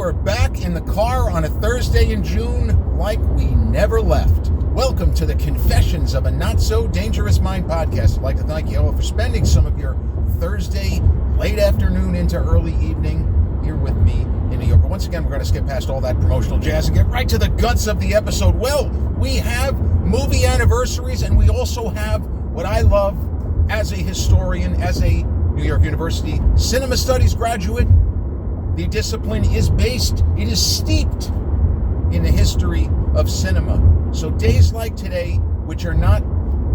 we're back in the car on a Thursday in June like we never left. Welcome to the Confessions of a Not So Dangerous Mind podcast. I'd like to thank you all for spending some of your Thursday late afternoon into early evening here with me in New York. But once again, we're going to skip past all that promotional jazz and get right to the guts of the episode. Well, we have movie anniversaries, and we also have what I love as a historian, as a New York University cinema studies graduate. The discipline is it is steeped in the history of cinema. So days like today, which are not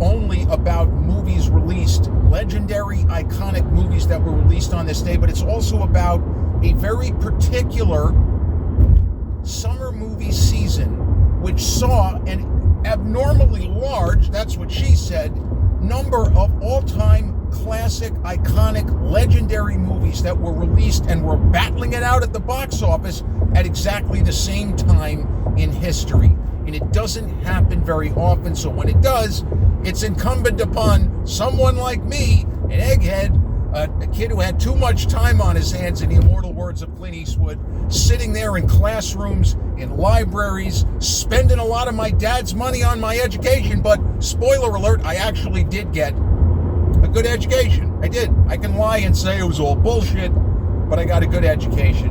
only about movies released, legendary, iconic movies that were released on this day, but it's also about a very particular summer movie season, which saw an abnormally large, that's what she said, number of all-time classic, iconic, legendary movies that were released and were battling it out at the box office at exactly the same time in history. And it doesn't happen very often, so when it does, it's incumbent upon someone like me, an egghead, a kid who had too much time on his hands, in the immortal words of Clint Eastwood, sitting there in classrooms, in libraries, spending a lot of my dad's money on my education. But spoiler alert, I actually did get a good education. I did. I can lie and say it was all bullshit, but I got a good education.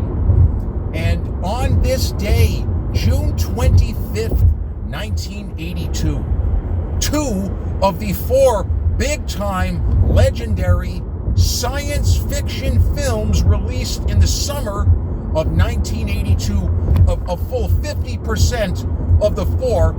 And on this day, June 25th, 1982, two of the four big-time, legendary science fiction films released in the summer of 1982, a full 50% of the four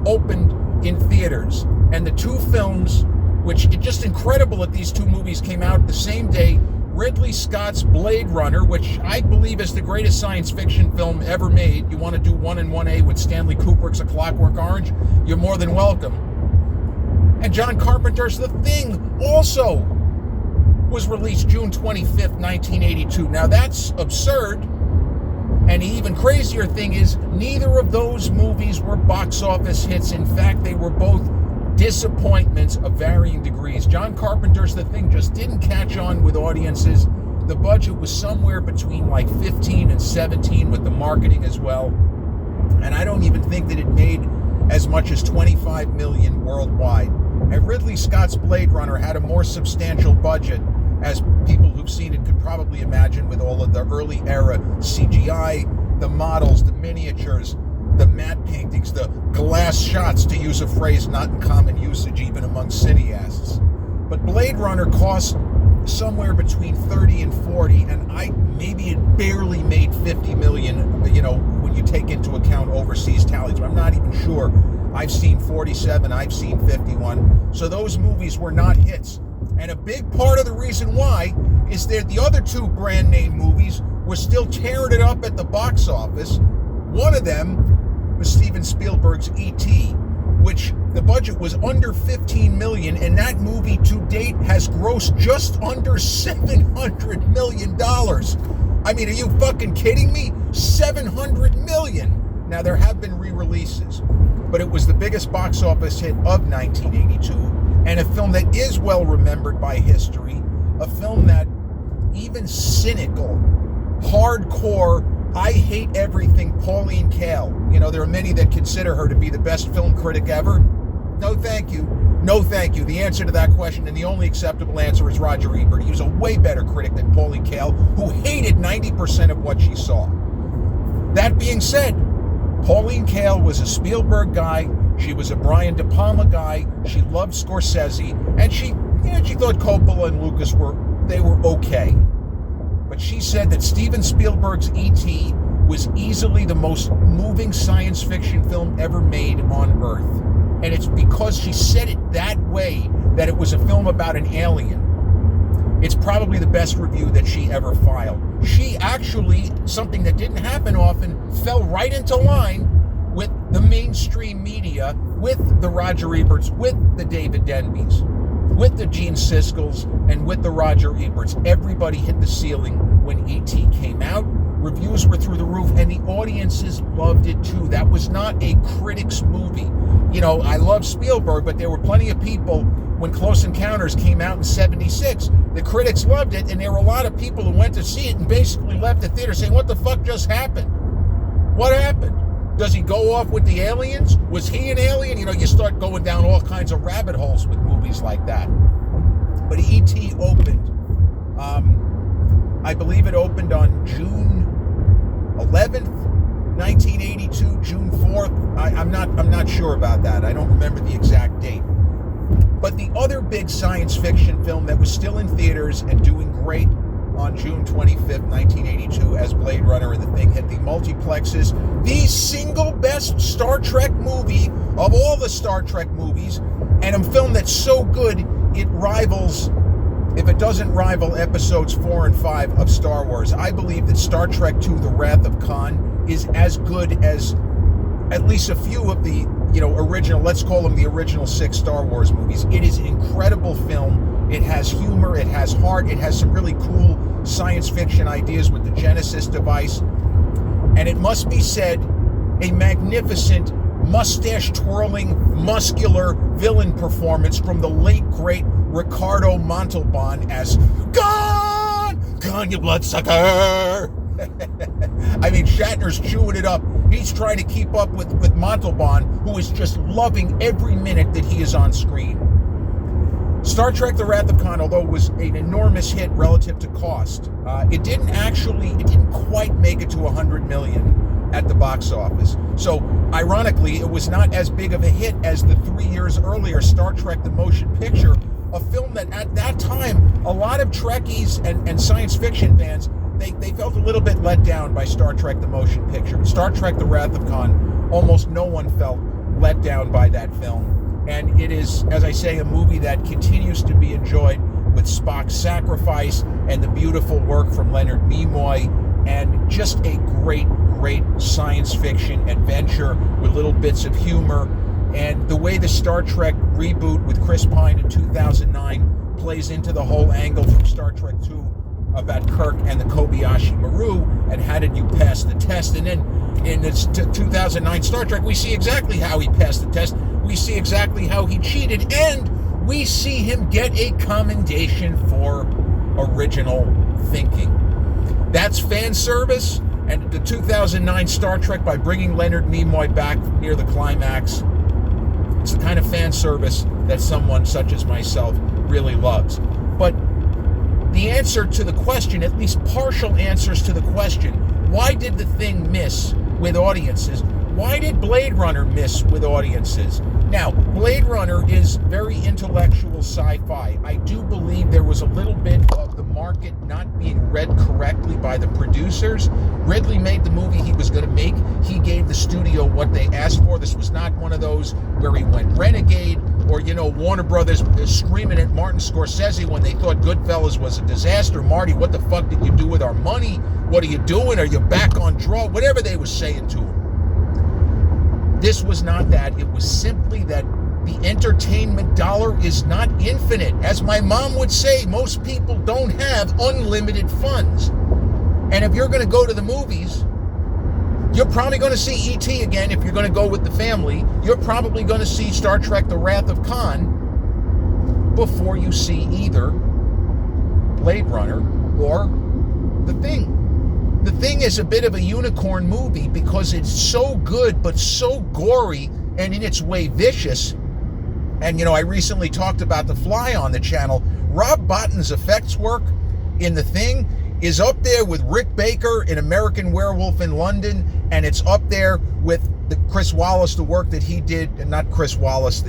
opened in theaters. And the two films, which it's just incredible that these two movies came out the same day, Ridley Scott's Blade Runner, which I believe is the greatest science fiction film ever made. You want to do 1 and 1A with Stanley Kubrick's A Clockwork Orange? You're more than welcome. And John Carpenter's The Thing also was released June 25th, 1982. Now that's absurd. And the even crazier thing is, neither of those movies were box office hits. In fact, they were both disappointments of varying degrees. John Carpenter's The Thing just didn't catch on with audiences. The budget was somewhere between like 15 and 17 with the marketing as well. And I don't even think that it made as much as 25 million worldwide. And Ridley Scott's Blade Runner had a more substantial budget, as people who've seen it could probably imagine, with all of the early era CGI, the models, the miniatures, the matte paintings, the glass shots, to use a phrase not in common usage even among cineasts. But Blade Runner cost somewhere between 30 and 40, and maybe it barely made 50 million, when you take into account overseas tallies. But I'm not even sure. I've seen 47, I've seen 51. So those movies were not hits. And a big part of the reason why is that the other two brand name movies were still tearing it up at the box office. One of them was Steven Spielberg's E.T., which the budget was under 15 million, and that movie to date has grossed just under $700 million. I mean, are you fucking kidding me? 700 million. Now, there have been re-releases, but it was the biggest box office hit of 1982, and a film that is well remembered by history, a film that even cynical, hardcore, I hate everything Pauline Kael. There are many that consider her to be the best film critic ever. No, thank you. No, thank you. The answer to that question, and the only acceptable answer, is Roger Ebert. He was a way better critic than Pauline Kael, who hated 90% of what she saw. That being said, Pauline Kael was a Spielberg guy. She was a Brian De Palma guy. She loved Scorsese, and she thought Coppola and Lucas were okay. But she said that Steven Spielberg's E.T. was easily the most moving science fiction film ever made on Earth. And it's because she said it that way, that it was a film about an alien. It's probably the best review that she ever filed. She actually, something that didn't happen often, fell right into line with the mainstream media, with the Roger Eberts, with the David Denbys, with the Gene Siskel's, and with the Roger Eberts. Everybody hit the ceiling when E.T. came out. Reviews were through the roof, and the audiences loved it too. That was not a critics movie. You know, I love Spielberg, but there were plenty of people when Close Encounters came out in 76. The critics loved it, and there were a lot of people who went to see it and basically left the theater saying, what the fuck just happened? What happened? Does he go off with the aliens? Was he an alien? You know, you start going down all kinds of rabbit holes with movies like that. But E.T. opened. I believe it opened on June 11th, 1982, June 4th. I'm not sure about that. I don't remember the exact date. But the other big science fiction film that was still in theaters and doing great on June 25th, 1982, as Blade Runner and The Thing hit the multiplexes, the single best Star Trek movie of all the Star Trek movies, and a film that's so good it rivals, if it doesn't rival episodes 4 and 5 of Star Wars. I believe that Star Trek II, The Wrath of Khan, is as good as at least a few of the, original, let's call them the original 6 Star Wars movies. It is an incredible film. It has humor, it has heart, it has some really cool science fiction ideas with the Genesis device. And it must be said, a magnificent, mustache-twirling, muscular villain performance from the late, great Ricardo Montalban as Gone, you bloodsucker! I mean, Shatner's chewing it up. He's trying to keep up with Montalban, who is just loving every minute that he is on screen. Star Trek The Wrath of Khan, although it was an enormous hit relative to cost, it didn't quite make it to 100 million at the box office. So, ironically, it was not as big of a hit as the 3 years earlier Star Trek The Motion Picture, a film that at that time, a lot of Trekkies and science fiction fans, they felt a little bit let down by Star Trek The Motion Picture. Star Trek The Wrath of Khan, almost no one felt let down by that film. And it is, as I say, a movie that continues to be enjoyed with Spock's sacrifice and the beautiful work from Leonard Nimoy, and just a great science fiction adventure with little bits of humor. And the way the Star Trek reboot with Chris Pine in 2009 plays into the whole angle from Star Trek II about Kirk and the Kobayashi Maru, and how did you pass the test? And then in this 2009 Star Trek, we see exactly how he passed the test. We see exactly how he cheated, and we see him get a commendation for original thinking. That's fan service, and the 2009 Star Trek, by bringing Leonard Nimoy back near the climax, it's the kind of fan service that someone such as myself really loves. But the answer to the question, at least partial answers to the question, why did The Thing miss with audiences? Why did Blade Runner miss with audiences? Now, Blade Runner is very intellectual sci-fi. I do believe there was a little bit of the market not being read correctly by the producers. Ridley made the movie he was going to make. He gave the studio what they asked for. This was not one of those where he went renegade, or, Warner Brothers screaming at Martin Scorsese when they thought Goodfellas was a disaster. Marty, what the fuck did you do with our money? What are you doing? Are you back on draw? Whatever they were saying to him. This was not that. It was simply that the entertainment dollar is not infinite. As my mom would say, most people don't have unlimited funds. And if you're going to go to the movies, you're probably going to see E.T. again if you're going to go with the family. You're probably going to see Star Trek The Wrath of Khan before you see either Blade Runner or The Thing. The Thing is a bit of a unicorn movie because it's so good but so gory and in its way vicious. And, I recently talked about The Fly on the channel. Rob Bottin's effects work in The Thing is up there with Rick Baker in American Werewolf in London, and it's up there with Chris Wallace, the work that he did, and not Chris Wallace,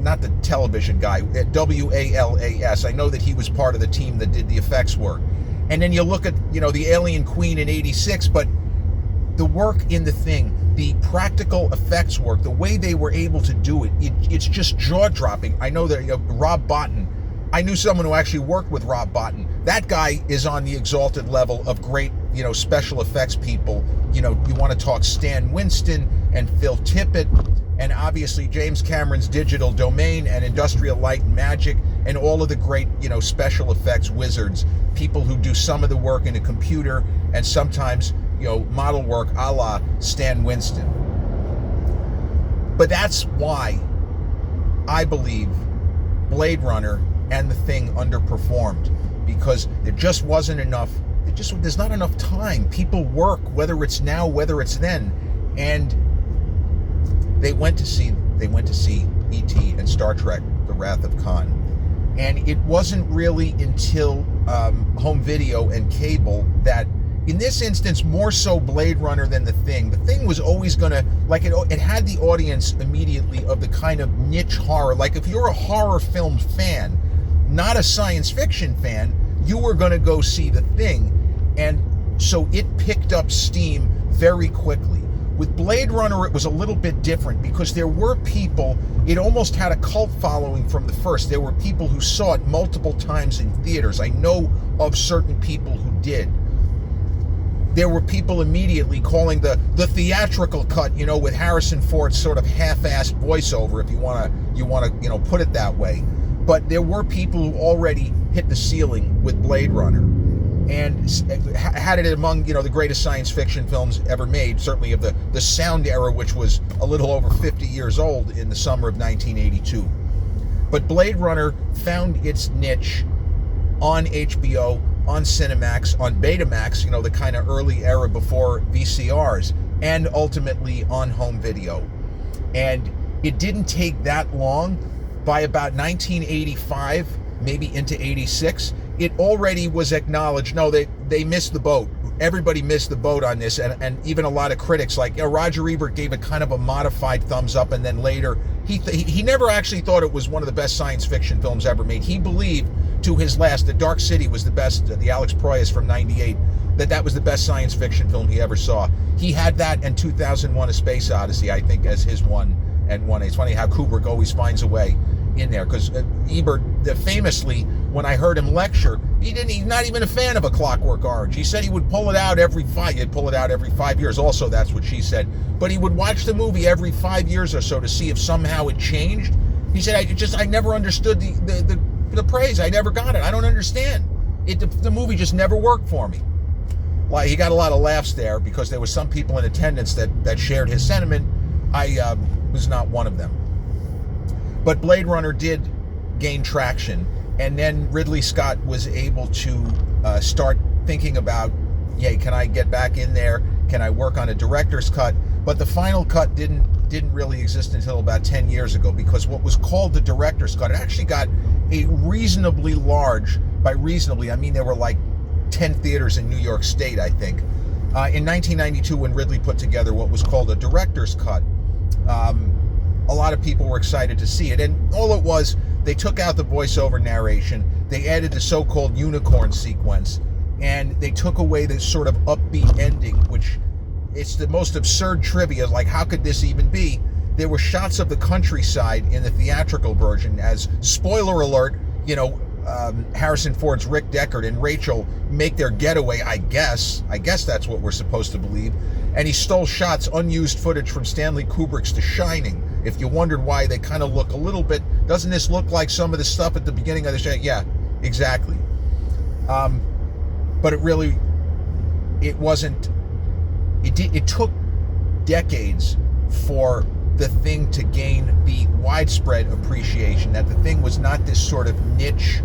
not the television guy, Wallace. I know that he was part of the team that did the effects work. And then you look at, the Alien Queen in 86, but the work in The Thing, the practical effects work, the way they were able to do it, it's just jaw-dropping. I know that Rob Bottin, I knew someone who actually worked with Rob Bottin. That guy is on the exalted level of great, special effects people. You want to talk Stan Winston and Phil Tippett, and obviously James Cameron's Digital Domain and Industrial Light and Magic, and all of the great, special effects wizards, people who do some of the work in a computer and sometimes model work a la Stan Winston. But that's why I believe Blade Runner and The Thing underperformed, because there just wasn't enough. There's not enough time. People work, whether it's now, whether it's then, and they went to see E.T. and Star Trek: The Wrath of Khan, and it wasn't really until home video and cable that, in this instance, more so Blade Runner than The Thing. The Thing was always gonna, it had the audience immediately of the kind of niche horror. Like, if you're a horror film fan, not a science fiction fan, you were gonna go see The Thing. And so it picked up steam very quickly. With Blade Runner, it was a little bit different, because there were people, it almost had a cult following from the first. There were people who saw it multiple times in theaters. I know of certain people who did. There were people immediately calling the theatrical cut, with Harrison Ford's sort of half-assed voiceover, if you want to put it that way. But there were people who already hit the ceiling with Blade Runner and had it among, the greatest science fiction films ever made, certainly of the sound era, which was a little over 50 years old in the summer of 1982. But Blade Runner found its niche on HBO, on Cinemax, on Betamax, the kind of early era before VCRs, and ultimately on home video. And it didn't take that long. By about 1985, maybe into 86, it already was acknowledged, no, they missed the boat. Everybody missed the boat on this, and even a lot of critics, like Roger Ebert, gave it kind of a modified thumbs up, and then later, he never actually thought it was one of the best science fiction films ever made. He believed, to his last, that Dark City was the best, the Alex Proyas from '98, that was the best science fiction film he ever saw. He had that and 2001: A Space Odyssey, I think, as his 1 and 1A. It's funny how Kubrick always finds a way in there, because Ebert, famously, when I heard him lecture, he's not even a fan of A Clockwork Orange. He said he would pull it out every 5 years. Also, that's what she said. But he would watch the movie every 5 years or so to see if somehow it changed. He said, I never understood the praise. I never got it. I don't understand. The movie just never worked for me. Well, he got a lot of laughs there, because there were some people in attendance that shared his sentiment. I was not one of them. But Blade Runner did gain traction, and then Ridley Scott was able to start thinking about, can I get back in there? Can I work on a director's cut? But the final cut didn't really exist until about 10 years ago, because what was called the director's cut, it actually got a reasonably large, by reasonably, I mean there were like 10 theaters in New York State, I think. In 1992, when Ridley put together what was called a director's cut, a lot of people were excited to see it. And all it was, they took out the voiceover narration, they added the so-called unicorn sequence, and they took away this sort of upbeat ending, which, it's the most absurd trivia. Like, how could this even be? There were shots of the countryside in the theatrical version, as, spoiler alert, Harrison Ford's Rick Deckard and Rachel make their getaway, I guess that's what we're supposed to believe, and he stole shots, unused footage from Stanley Kubrick's The Shining. If you wondered why they kind of look a little bit, doesn't this look like some of the stuff at the beginning of The Shining? Yeah, exactly. But it took decades for The Thing to gain the widespread appreciation that The Thing was not this sort of niche,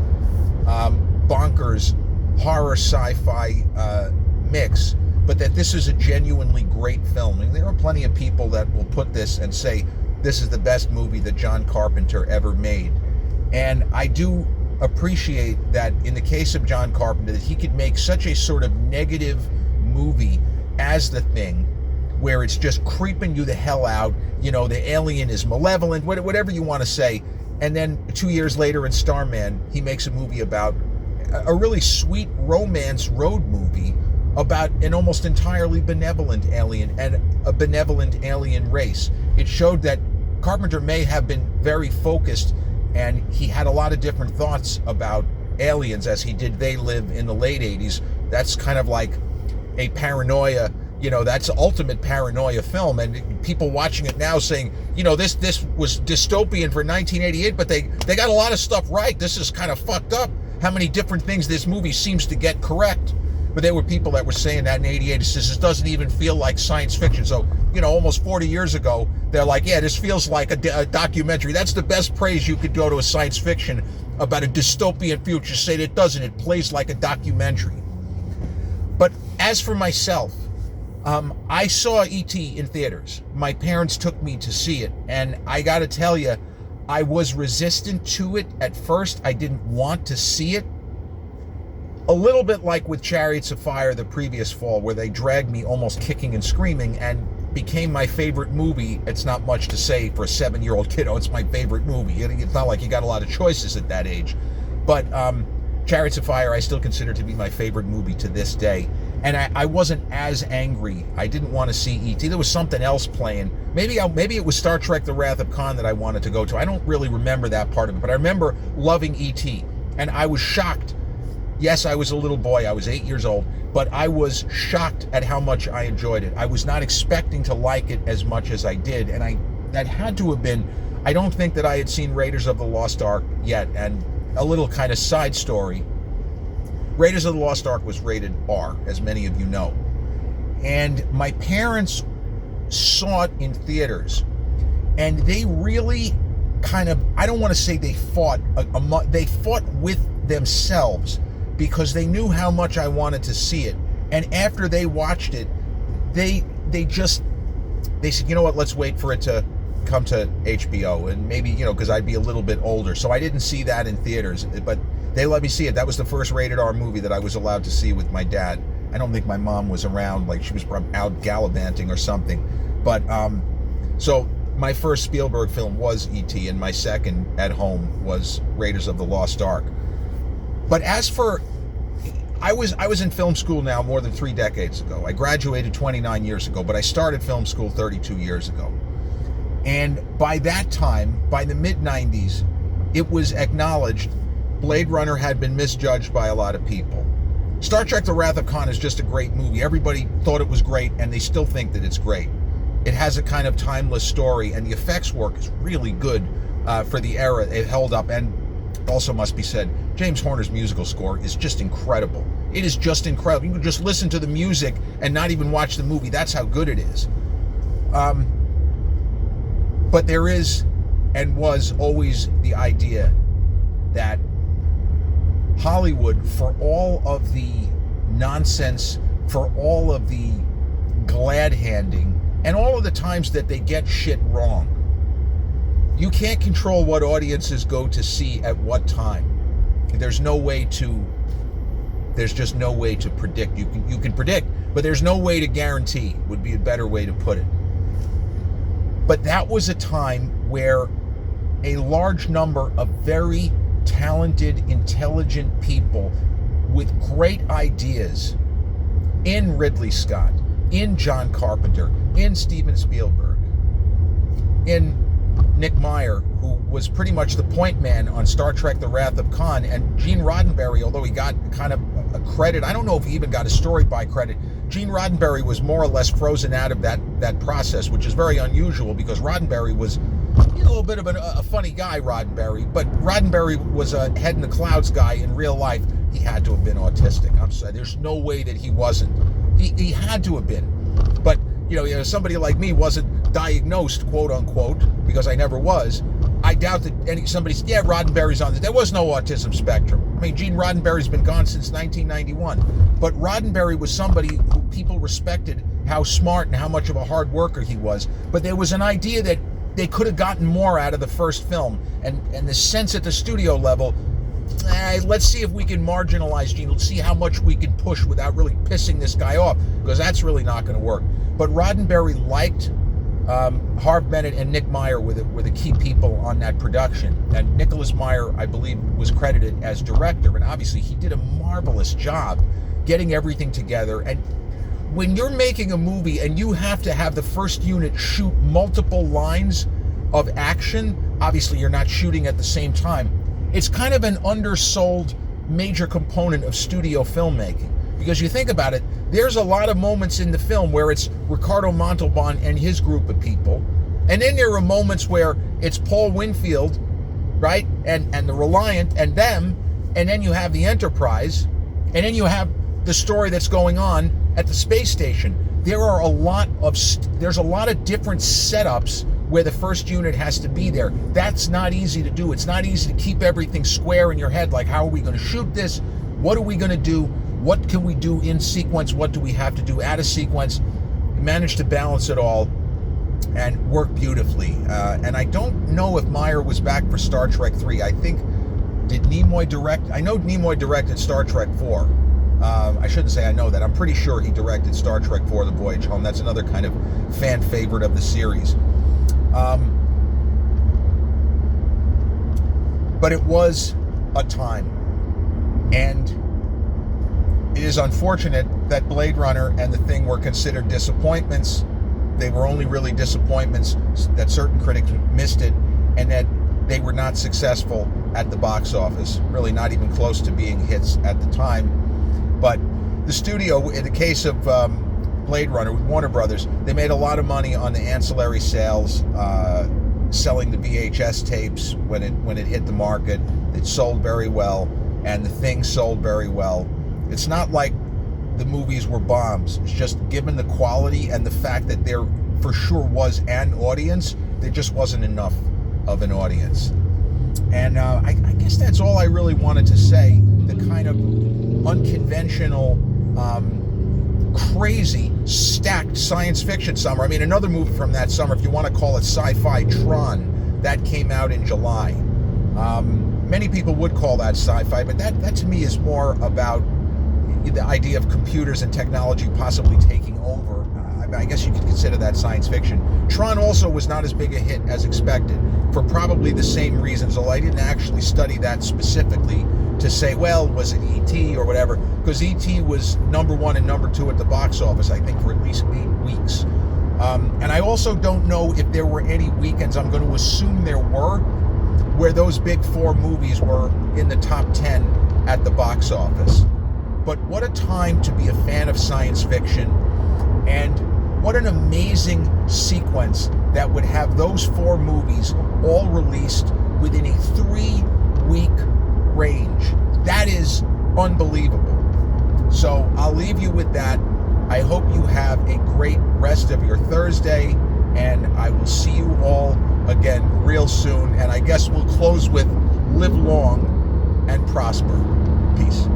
bonkers horror sci-fi mix, but that this is a genuinely great film. And there are plenty of people that will put this and say this is the best movie that John Carpenter ever made. And I do appreciate that in the case of John Carpenter, that he could make such a sort of negative movie as The Thing, where it's just creeping you the hell out, the alien is malevolent, whatever you want to say, and then 2 years later in Starman, he makes a movie about a really sweet romance road movie about an almost entirely benevolent alien and a benevolent alien race. It showed that Carpenter may have been very focused, and he had a lot of different thoughts about aliens as he did They Live in the late 80s. That's kind of like a paranoia, that's ultimate paranoia film, and people watching it now saying, this was dystopian for 1988, but they got a lot of stuff right. This is kind of fucked up how many different things this movie seems to get correct. But there were people that were saying that in '88. It says, this doesn't even feel like science fiction. So, almost 40 years ago, they're like, yeah, this feels like a documentary. That's the best praise you could go to a science fiction about a dystopian future. Say that it doesn't. It plays like a documentary. But as for myself, I saw E.T. in theaters. My parents took me to see it. And I got to tell you, I was resistant to it at first. I didn't want to see it. A little bit like with Chariots of Fire the previous fall, where they dragged me almost kicking and screaming and became my favorite movie. It's not much to say for a 7-year-old kiddo. It's my favorite movie. It's not like you got a lot of choices at that age. But Chariots of Fire I still consider to be my favorite movie to this day. And I wasn't as angry. I didn't want to see E.T. There was something else playing. Maybe it was Star Trek The Wrath of Khan that I wanted to go to. I don't really remember that part of it, but I remember loving E.T. And I was shocked. Yes, I was a little boy. I was 8 years old, but I was shocked at how much I enjoyed it. I was not expecting to like it as much as I did, and that had to have been, I don't think that I had seen Raiders of the Lost Ark yet. And a little kind of side story, Raiders of the Lost Ark was rated R, as many of you know. And my parents saw it in theaters, and they really kind of, I don't want to say they fought, they fought with themselves, because they knew how much I wanted to see it. And after they watched it, they said, you know what, let's wait for it to come to HBO. And maybe, because I'd be a little bit older. So I didn't see that in theaters, but they let me see it. That was the first rated R movie that I was allowed to see with my dad. I don't think my mom was around, like she was out gallivanting or something. But, so my first Spielberg film was E.T., and my second at home was Raiders of the Lost Ark. But as for, I was in film school now more than 3 decades ago. I graduated 29 years ago, but I started film school 32 years ago. And by that time, by the mid-90s, it was acknowledged Blade Runner had been misjudged by a lot of people. Star Trek The Wrath of Khan is just a great movie. Everybody thought it was great, and they still think that it's great. It has a kind of timeless story, and the effects work is really good for the era. It held up, and also must be said, James Horner's musical score is just incredible. It is just incredible. You can just listen to the music and not even watch the movie. That's how good it is. But there is and was always the idea that Hollywood, for all of the nonsense, for all of the glad-handing, and all of the times that they get shit wrong, you can't control what audiences go to see at what time. There's just no way to predict. You can predict, but there's no way to guarantee, would be a better way to put it. But that was a time where a large number of very talented, intelligent people with great ideas in Ridley Scott, in John Carpenter, in Steven Spielberg, in Nick Meyer, who was pretty much the point man on Star Trek The Wrath of Khan, and Gene Roddenberry, although he got kind of a credit, I don't know if he even got a story by credit. Gene Roddenberry was more or less frozen out of that process, which is very unusual, because Roddenberry was a little bit of a funny guy, Roddenberry, but Roddenberry was a head in the clouds guy in real life. He had to have been autistic. I'm sorry, there's no way that he wasn't. He had to have been. But, somebody like me wasn't diagnosed, quote unquote, because I never was. I doubt that somebody said, yeah, Roddenberry's on this. There was no autism spectrum. I mean, Gene Roddenberry's been gone since 1991. But Roddenberry was somebody who people respected how smart and how much of a hard worker he was. But there was an idea that they could have gotten more out of the first film. And the sense at the studio level, let's see if we can marginalize Gene. Let's see how much we can push without really pissing this guy off, because that's really not going to work. But Roddenberry liked Harve Bennett and Nick Meyer were the key people on that production. And Nicholas Meyer, I believe, was credited as director. And obviously he did a marvelous job getting everything together. And when you're making a movie and you have to have the first unit shoot multiple lines of action, obviously you're not shooting at the same time. It's kind of an undersold major component of studio filmmaking. Because you think about it, there's a lot of moments in the film where it's Ricardo Montalban and his group of people. And then there are moments where it's Paul Winfield, right? And the Reliant and them. And then you have the Enterprise. And then you have the story that's going on at the space station. There's a lot of different setups where the first unit has to be there. That's not easy to do. It's not easy to keep everything square in your head. Like, how are we going to shoot this? What are we going to do? What can we do in sequence? What do we have to do out of sequence? We managed to balance it all and work beautifully. And I don't know if Meyer was back for Star Trek 3. I think, did Nimoy direct? I know Nimoy directed Star Trek 4. I shouldn't say I know that. I'm pretty sure he directed Star Trek 4, The Voyage Home. That's another kind of fan favorite of the series. But it was a time. And it is unfortunate that Blade Runner and The Thing were considered disappointments. They were only really disappointments, that certain critics missed it, and that they were not successful at the box office. Really not even close to being hits at the time. But the studio, in the case of Blade Runner with Warner Brothers, they made a lot of money on the ancillary sales, selling the VHS tapes when it hit the market. It sold very well, and The Thing sold very well. It's not like the movies were bombs. It's just, given the quality and the fact that there for sure was an audience, there just wasn't enough of an audience. And I guess that's all I really wanted to say. The kind of unconventional, crazy, stacked science fiction summer. I mean, another movie from that summer, if you want to call it Sci-Fi, Tron, that came out in July. Many people would call that sci-fi, but that to me is more about the idea of computers and technology possibly taking over. I guess you could consider that science fiction. Tron also was not as big a hit as expected, for probably the same reasons, although I didn't actually study that specifically to say, well, was it E.T. or whatever, because E.T. was number 1 and number 2 at the box office, I think, for at least 8 weeks. And I also don't know if there were any weekends, I'm going to assume there were, where those big 4 movies were in the top 10 at the box office. But what a time to be a fan of science fiction, and what an amazing sequence that would have those 4 movies all released within a 3-week range. That is unbelievable. So I'll leave you with that. I hope you have a great rest of your Thursday, and I will see you all again real soon. And I guess we'll close with live long and prosper. Peace.